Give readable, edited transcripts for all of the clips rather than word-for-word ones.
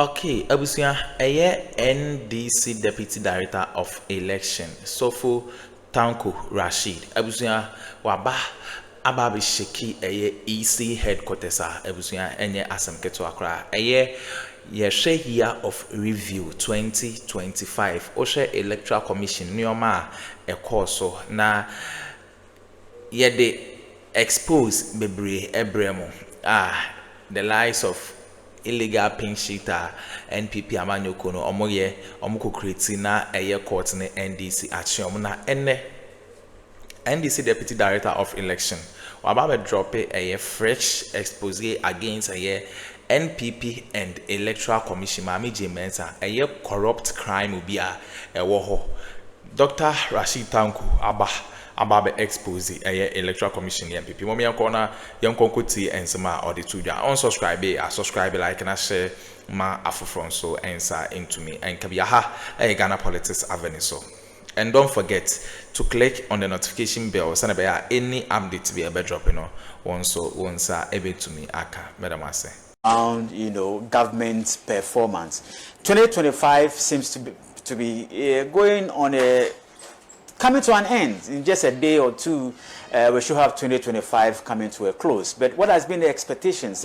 Okay, abusia, NDC Deputy Director of Election, Sh0čǩ Rashid. Abusia, waba ababi sheki EC headquarters abusia enye asem keto akra. Ye year of review 2025. Oshe Electoral Commission nioma so na ye de expose bebre ebremo. The lies of illegal pink sheeter NPP amanyoko no omo create na court ne NDC action na NDC Deputy Director of Election waba drop a fresh expose against NPP and Electoral Commission Mensa corrupt crime ubia Dr. Rashid Tanku Ababe expose Electoral Commission NPP. Momi yankona yankonko ti ensema or the two dia unsubscribe like and share ma Akuffo so answer into me and kabiyaha Ghana Politics Avenue so. And don't forget to click on the notification bell so that any update be able dropping once able to me aka madam ase. Government performance. 2025 seems to be going on coming to an end. In just a day or two, we should have 2025 coming to a close. But what has been the expectations?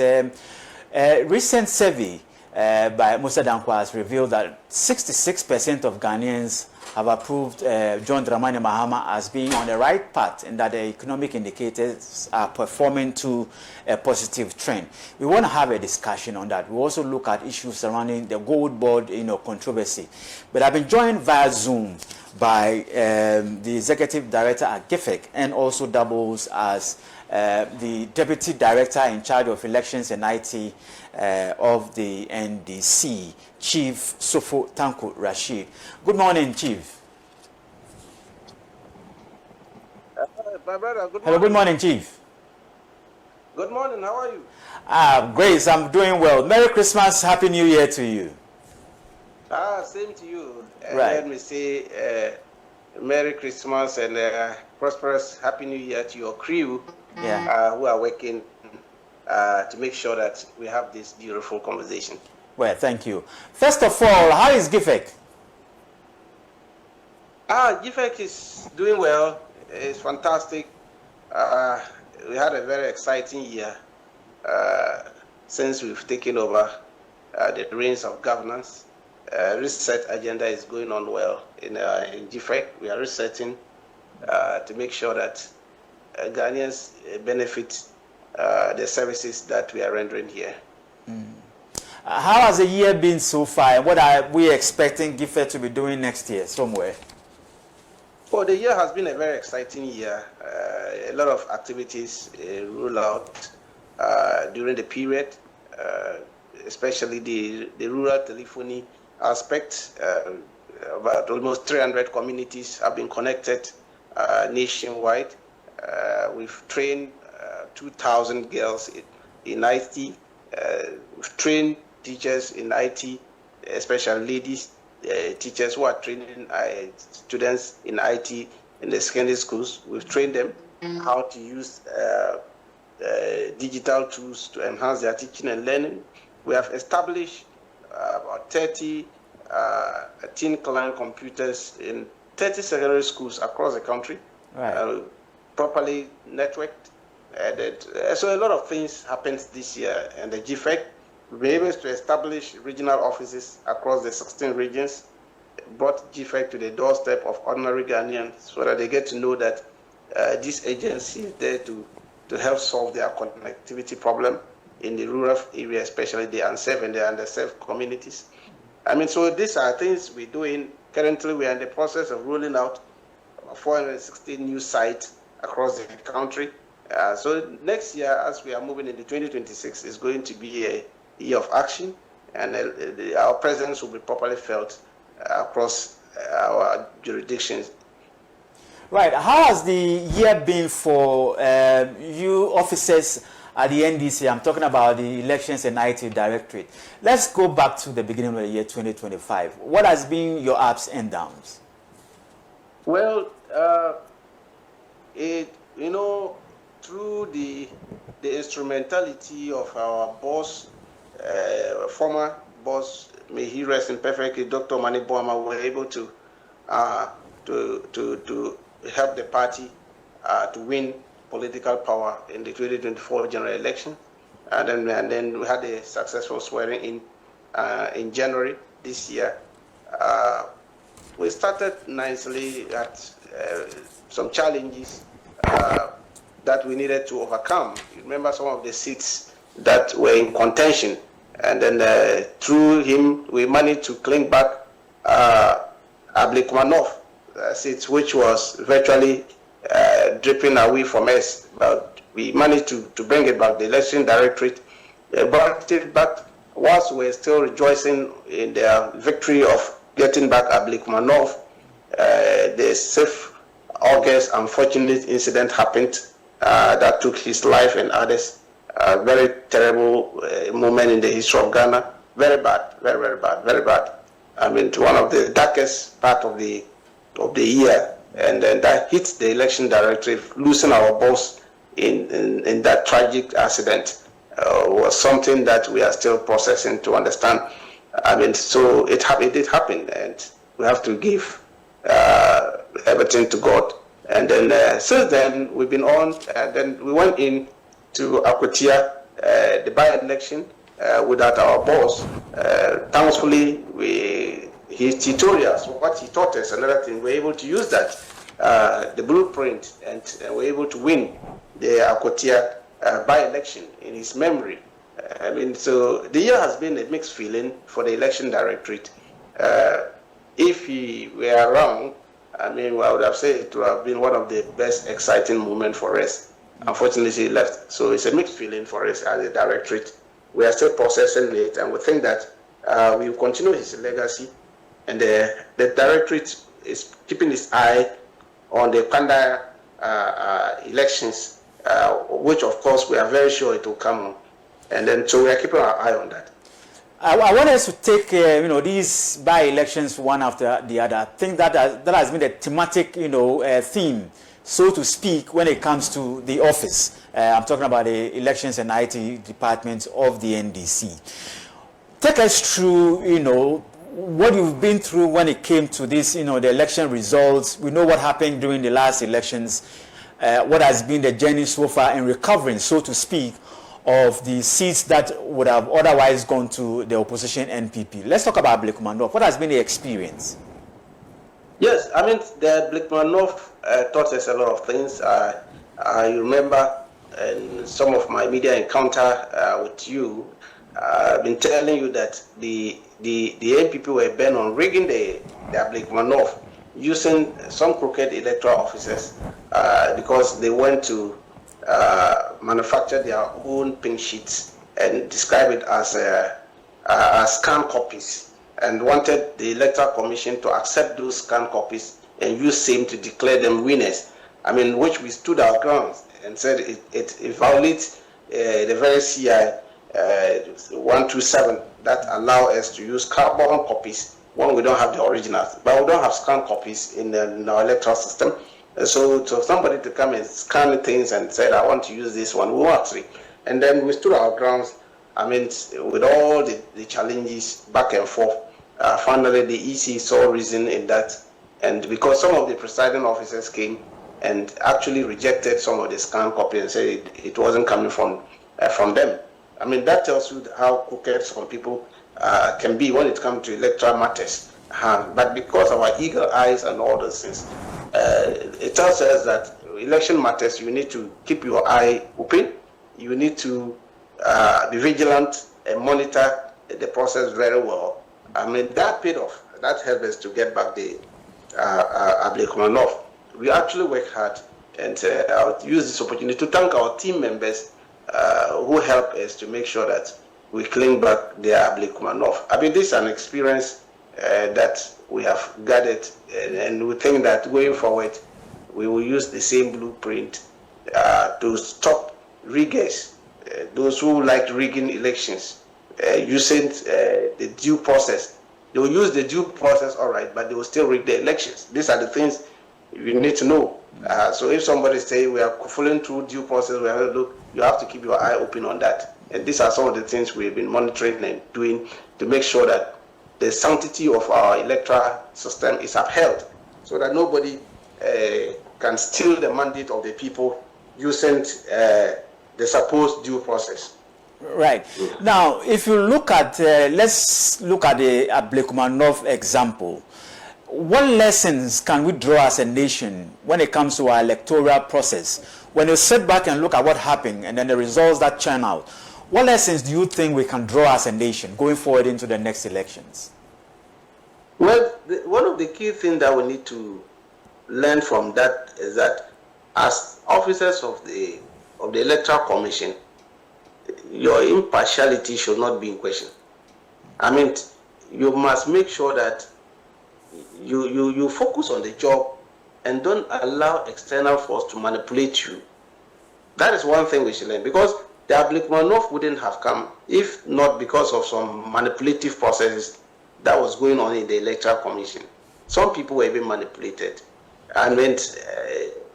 Recent survey by Musa Dankwa has revealed that 66% of Ghanaians have approved John Dramani Mahama as being on the right path and that the economic indicators are performing to a positive trend. We want to have a discussion on that. We also look at issues surrounding the gold board, controversy. But I've been joined via Zoom by the Executive Director at GIFEC and also doubles as the Deputy Director in charge of Elections and IT of the NDC, Chief Sh0čǩ Rashid. Good morning, Chief. My brother, good morning. Hello, good morning, Chief. Good morning, how are you? Grace, I'm doing well. Merry Christmas, Happy New Year to you. Same to you. Right. Let me say Merry Christmas and prosperous Happy New Year to your crew who are working to make sure that we have this beautiful conversation. Well, thank you. First of all, how is GIFEC? GIFEC is doing well. It's fantastic. We had a very exciting year since we've taken over the reins of governance. Reset agenda is going on well in GIFEC. We are resetting to make sure that Ghanaians benefit the services that we are rendering here. How has the year been so far, and what are we expecting GIFEC to be doing next year somewhere? Well, the year has been a very exciting year. A lot of activities roll out during the period, especially the rural telephony aspect. About almost 300 communities have been connected nationwide. We've trained 2,000 girls in IT. We've trained teachers in IT, especially ladies teachers who are training students in IT in the secondary schools. We've trained them how to use digital tools to enhance their teaching and learning. We have established about 30 teen client computers in 30 secondary schools across the country, properly networked. So a lot of things happened this year, and the GIFEC will be able to establish regional offices across the 16 regions, brought GIFEC to the doorstep of ordinary Ghanaians so that they get to know that this agency is there to help solve their connectivity problem in the rural area, especially the unserved and the underserved communities. So these are things we're doing. Currently, we are in the process of rolling out 460 new sites across the country. So next year, as we are moving into 2026, is going to be a year of action, and our presence will be properly felt across our jurisdictions. Right. How has the year been for you officers at the NDC? I'm talking about the Elections and IT Directorate. Let's go back to the beginning of the year 2025. What has been your ups and downs? Well, through the instrumentality of our boss, former boss, may he rest in perfectly, Dr. Mani Bawumia, were able to help the party to win political power in the 2024 general election. And then we had a successful swearing in January this year. We started nicely at some challenges that we needed to overcome. You remember some of the seats that were in contention, and then through him we managed to cling back Ablikmanov seats, which was virtually dripping away from us, but we managed to bring it back. The election directorate brought it back whilst we're still rejoicing in their victory of getting back Ablikmanov. The 6th August unfortunate incident happened that took his life and others. A very terrible moment in the history of Ghana. Very bad, very, very bad, very bad. I mean, to one of the darkest part of the year, and then that hit the election directorate. Losing our boss in that tragic accident was something that we are still processing to understand. I mean, so it did happen, and we have to give everything to God. And then since then we've been on, and then we went in to Akuffo, the by-election without our boss. Thankfully, his tutorials, what he taught us, another thing, we're able to use that, the blueprint, and we're able to win the Akuffo by-election in his memory. I mean, so the year has been a mixed feeling for the election directorate. If he were around, I mean, I would have said it would have been one of the best exciting moments for us. Unfortunately, he left. So it's a mixed feeling for us as a directorate. We are still processing it, and we think that we will continue his legacy. And the directorate is keeping its eye on the Kanda elections, which, of course, we are very sure it will come on. And then, so we are keeping our eye on that. I want us to take, these by-elections one after the other. I think that has been a thematic, theme, so to speak, when it comes to the office. I'm talking about the elections and IT department of the NDC. Take us through, what you've been through when it came to this, the election results. We know what happened during the last elections, what has been the journey so far in recovering, so to speak, of the seats that would have otherwise gone to the opposition NPP. Let's talk about Ablikmanov. What has been the experience? Yes, I mean, the Ablikmanov taught us a lot of things. I remember in some of my media encounter with you, I've been telling you that the NPP were bent on rigging the Ablikmanov using some crooked electoral officers because they went to manufacture their own pink sheets and describe it as scanned copies, and wanted the Electoral Commission to accept those scanned copies and use same to declare them winners. I mean, which we stood our ground and said it violates the very CI 127 that allow us to use carbon copies when we don't have the originals, but we don't have scanned copies in our electoral system. So somebody to come and scan things and said, I want to use this one, we want to. And then we stood our grounds, I mean, with all the challenges back and forth. Finally, the EC saw reason in that. And because some of the presiding officers came and actually rejected some of the scanned copies and said it wasn't coming from them. I mean, that tells you how crooked some people can be when it comes to electoral matters. But because of our eagle eyes and all those things, it tells us that election matters, you need to keep your eye open. You need to be vigilant and monitor the process very well. I mean, that paid off. That helped us to get back the Ablikmanov. We actually worked hard, and I'll use this opportunity to thank our team members who helped us to make sure that we clean back the Ablikmanov. I mean, this is an experience that we have gathered, and we think that going forward, we will use the same blueprint to stop riggers, those who like rigging elections, using the due process. They will use the due process, all right, but they will still rig the elections. These are the things you need to know. So if somebody say we are following through due process, you have to keep your eye open on that. And these are some of the things we've been monitoring and doing to make sure that the sanctity of our electoral system is upheld, so that nobody can steal the mandate of the people using the supposed due process. Right. Now, if you look at, let's look at the Ablekumanov example. What lessons can we draw as a nation when it comes to our electoral process? When you sit back and look at what happened and then the results that churn out, what lessons do you think we can draw as a nation going forward into the next elections? Well, one of the key things that we need to learn from that is that as officers of the Electoral Commission, your impartiality should not be in question. I mean, you must make sure that you focus on the job and don't allow external force to manipulate you. That is one thing we should learn, because the Ablekumanov wouldn't have come if not because of some manipulative processes that was going on in the Electoral Commission. Some people were being manipulated, and when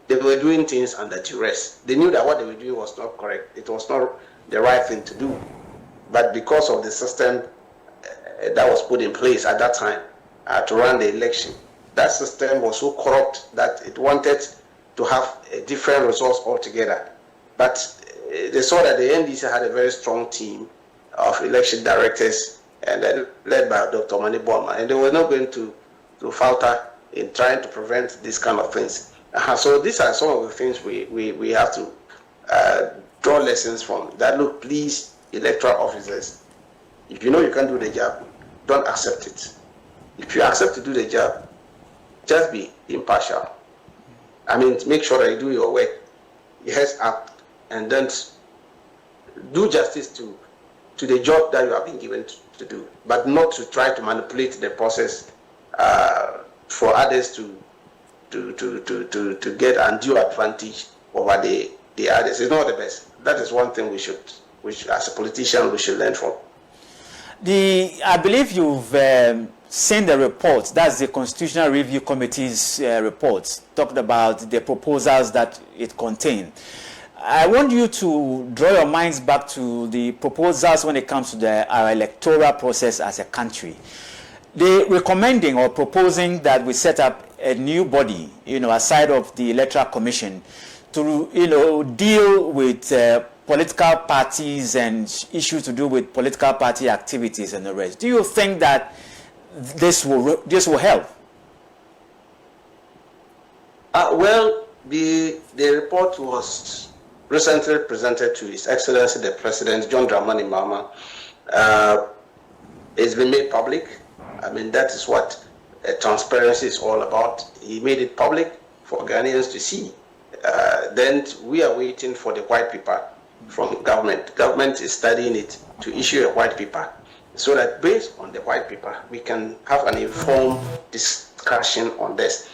they were doing things under duress. They knew that what they were doing was not correct. It was not the right thing to do. But because of the system that was put in place at that time to run the election, that system was so corrupt that it wanted to have a different results altogether. But they saw that the NDC had a very strong team of election directors, and then led by Dr. Bawumia, and they were not going to falter in trying to prevent these kind of things. So these are some of the things we have to draw lessons from. That, look, please, electoral officers, if you know you can't do the job, don't accept it. If you accept to do the job, just be impartial. I mean, make sure that you do your work, heads up, and then do justice to the job that you have been given to do, but not to try to manipulate the process for others to get undue advantage over the others. It's not the best. That is one thing which as a politician we should learn from. I believe you've seen the report. That's the Constitutional Review Committee's report, talked about the proposals that it contained. I want you to draw your minds back to the proposals when it comes to our electoral process as a country. They recommending or proposing that we set up a new body, aside of the Electoral Commission, to, deal with political parties and issues to do with political party activities and the rest. Do you think that this will help? Well, the report was recently presented to His Excellency the President John Dramani Mahama. It's been made public. I mean, that is what transparency is all about. He made it public for Ghanaians to see. Then we are waiting for the white paper from government. Government is studying it to issue a white paper, so that based on the white paper, we can have an informed discussion on this.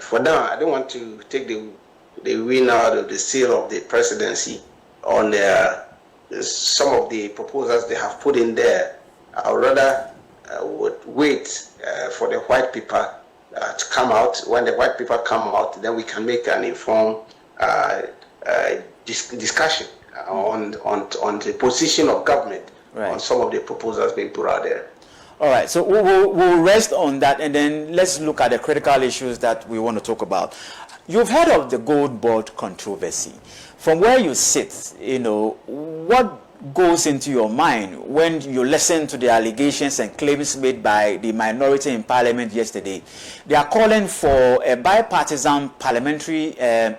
For now, I don't want to take the win out of the seal of the presidency on some of the proposals they have put in there. I would rather would wait for the white paper to come out. When the white paper come out, then we can make an informed discussion on the position of government on some of the proposals being put out there. All right, so we'll rest on that, and then let's look at the critical issues that we want to talk about. You've heard of the gold board controversy. From where you sit, what goes into your mind when you listen to the allegations and claims made by the minority in Parliament yesterday? They are calling for a bipartisan parliamentary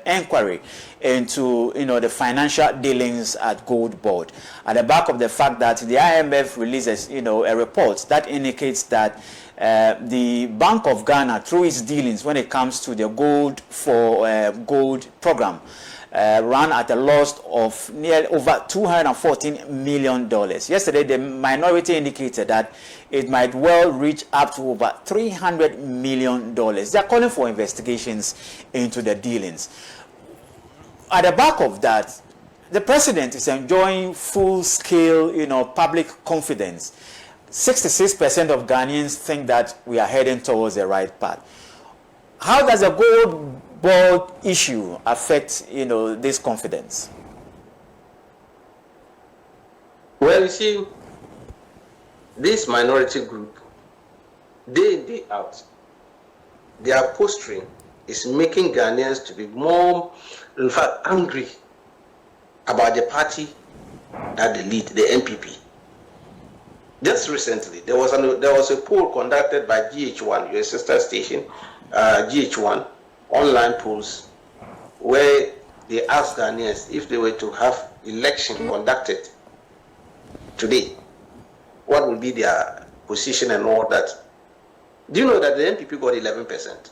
inquiry into the financial dealings at Gold Board, at the back of the fact that the IMF releases a report that indicates that the Bank of Ghana, through its dealings when it comes to the Gold for Gold program, ran at a loss of nearly over $214 million. Yesterday, the minority indicated that it might well reach up to over $300 million. They are calling for investigations into the dealings. At the back of that, the president is enjoying full-scale, public confidence. 66% of Ghanaians think that we are heading towards the right path. How does the gold board issue affect, this confidence? Well, you see, this minority group, day in, day out, their posturing is making Ghanaians to be more, in fact, angry about the party that they lead, the NPP. Just recently, there was a poll conducted by GH1, your sister station, GH1, online polls, where they asked Ghanaians if they were to have election conducted today, what would be their position and all that. Do you know that the NPP got 11%?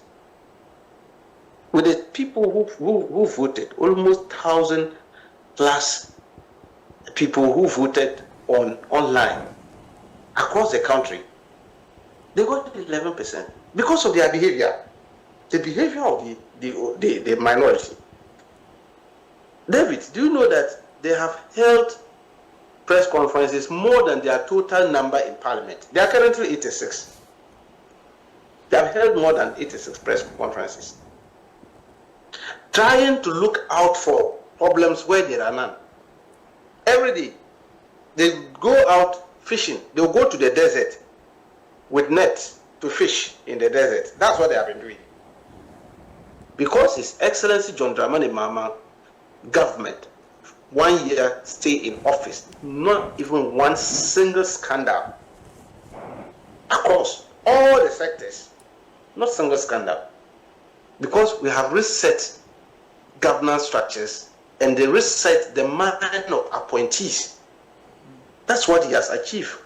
With the people who voted, almost 1,000 plus people who voted online across the country, they got 11% because of their behavior, the behavior of the minority. David, do you know that they have held press conferences more than their total number in parliament? They are currently 86. They have held more than 86 press conferences, trying to look out for problems where there are none. Every day, they go out fishing. They'll go to the desert with nets to fish in the desert. That's what they have been doing. Because His Excellency John Dramani Mahama government, 1 year stay in office, not even one single scandal across all the sectors, not single scandal. Because we have reset governance structures and they reset the mind of appointees. That's what he has achieved.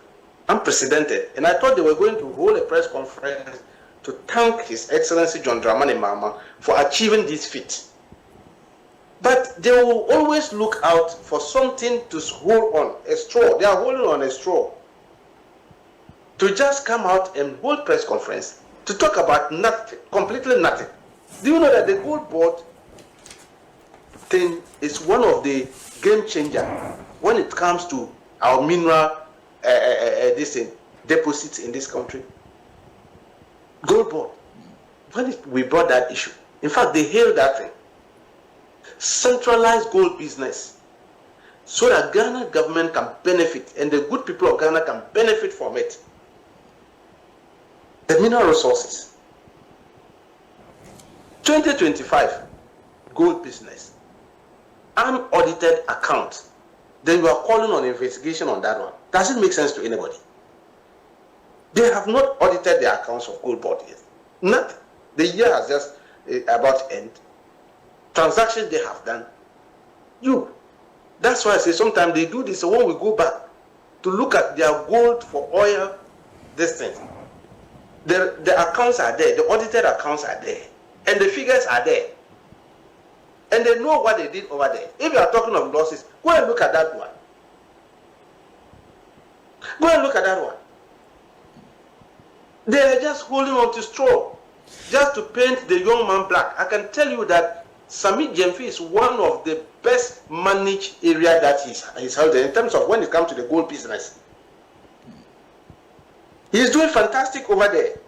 Unprecedented. And I thought they were going to hold a press conference to thank His Excellency John Dramani Mahama for achieving this feat. But they will always look out for something to hold on, a straw. They are holding on a straw. To just come out and hold press conference to talk about nothing, completely nothing. Do you know that the gold board thing is one of the game changer when it comes to our mineral deposits in this country? Gold board. When we brought that issue, in fact, they hailed that thing. Centralized gold business, so that Ghana government can benefit and the good people of Ghana can benefit from it. The mineral resources. 2025 gold business, unaudited account. Then you are calling on investigation on that one. Does it make sense to anybody? They have not audited their accounts of gold board yet. Nothing. The year has just about to end. Transactions they have done. That's why I say sometimes they do this. So when we go back to look at their gold for oil, this thing, the accounts are there, the audited accounts are there, and the figures are there. And they know what they did over there. If you are talking of losses, go and look at that one. Go and look at that one. They are just holding on to straw, just to paint the young man black. I can tell you that Samit Jemfi is one of the best managed area that he's held in terms of when it comes to the gold business. He's doing fantastic over there.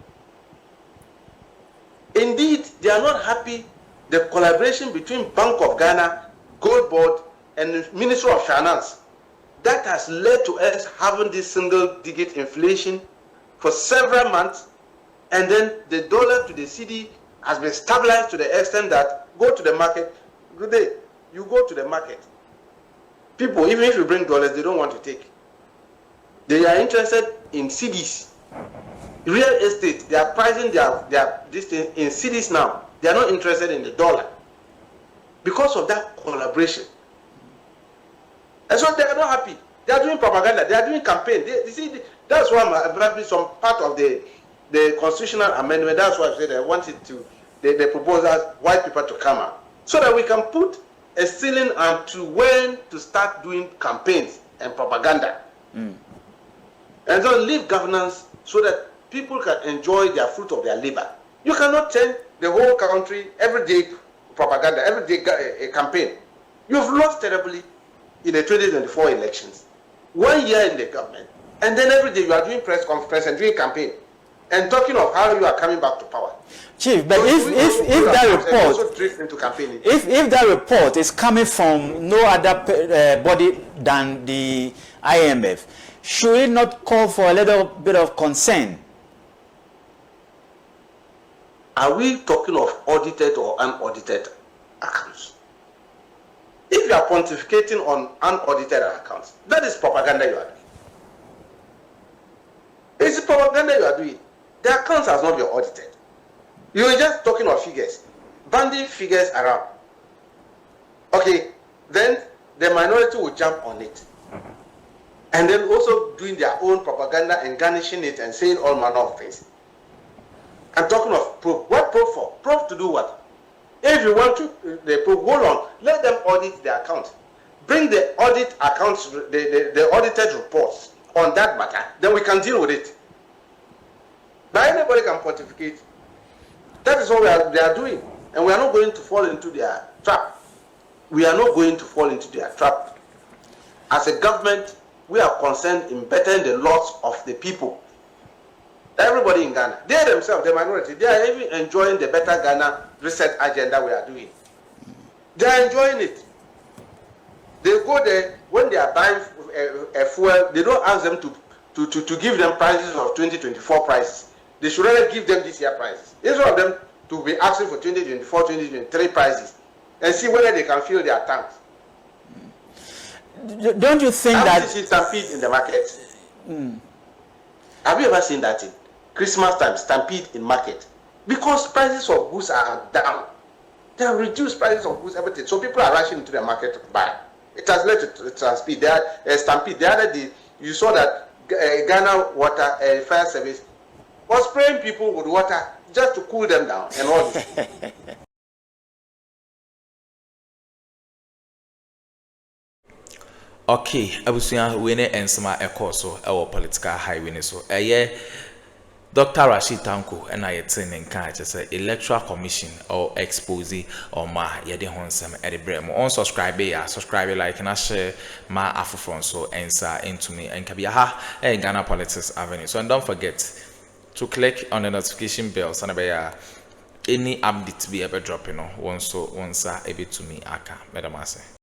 Indeed, they are not happy the collaboration between Bank of Ghana, Gold Board, and the Ministry of Finance. That has led to us having this single-digit inflation for several months, and then the dollar to the cedi has been stabilized to the extent that go to the market. Good day, you go to the market. People, even if you bring dollars, they don't want to take. They are interested in cedis. Real estate, they are pricing their this thing in cedis now. They are not interested in the dollar because of that collaboration. And so they are not happy. They are doing propaganda. They are doing campaign. You see, that's why some part of the constitutional amendment. That's why I said I wanted to the proposals white people to come out so that we can put a ceiling on to when to start doing campaigns and propaganda, and so leave governance so that people can enjoy their fruit of their labor. You cannot turn the whole country every day propaganda, every day a campaign. You've lost terribly in the 2024 elections. 1 year in the government, and then every day you are doing press conference and doing campaign and talking of how you are coming back to power. Chief, but if that report is coming from no other body than the IMF, should it not call for a little bit of concern? Are we talking of audited or unaudited accounts? If you are pontificating on unaudited accounts, that is propaganda you are doing. It's propaganda you are doing. The accounts has not been audited. You are just talking of figures, banding figures around. Okay, then the minority will jump on it. And then also doing their own propaganda and garnishing it and saying all manner of things. I'm talking of proof. What proof for? Proof to do what? If you want to, the proof, hold on. Let them audit the account. Bring the audit accounts, the audited reports on that matter. Then we can deal with it. But anybody can pontificate. That is what they are doing. And we are not going to fall into their trap. We are not going to fall into their trap. As a government, we are concerned in bettering the laws of the people. Everybody in Ghana, they themselves, the minority, they are even enjoying the Better Ghana research agenda we are doing. They are enjoying it. They go there, when they are buying a fuel, they don't ask them to give them prices of 2024 prices. They should rather give them this year prices. Instead of them to be asking for 2024, 2023 prices and see whether they can fill their tanks. Don't you think that... Have you seen stampede in the market? Have you ever seen that in Christmas time, stampede in market? Because prices of goods are down. They have reduced prices of goods, everything. So people are rushing into the market to buy. It has led to stampede. Stampede. The other day, you saw that Ghana Water Fire Service was spraying people with water just to cool them down and all this. Okay, abusuya wene ensema ekoso ewo political highway so Dr. Rashid Tanko and I attending just Electoral Commission or expose or ma yede honsem at the bremo on subscribe like and share ma Akuffo so answer into me and kabiya Ghana Politics Avenue. So and don't forget to click on the notification bell so na any update be ever dropping once able to me aka.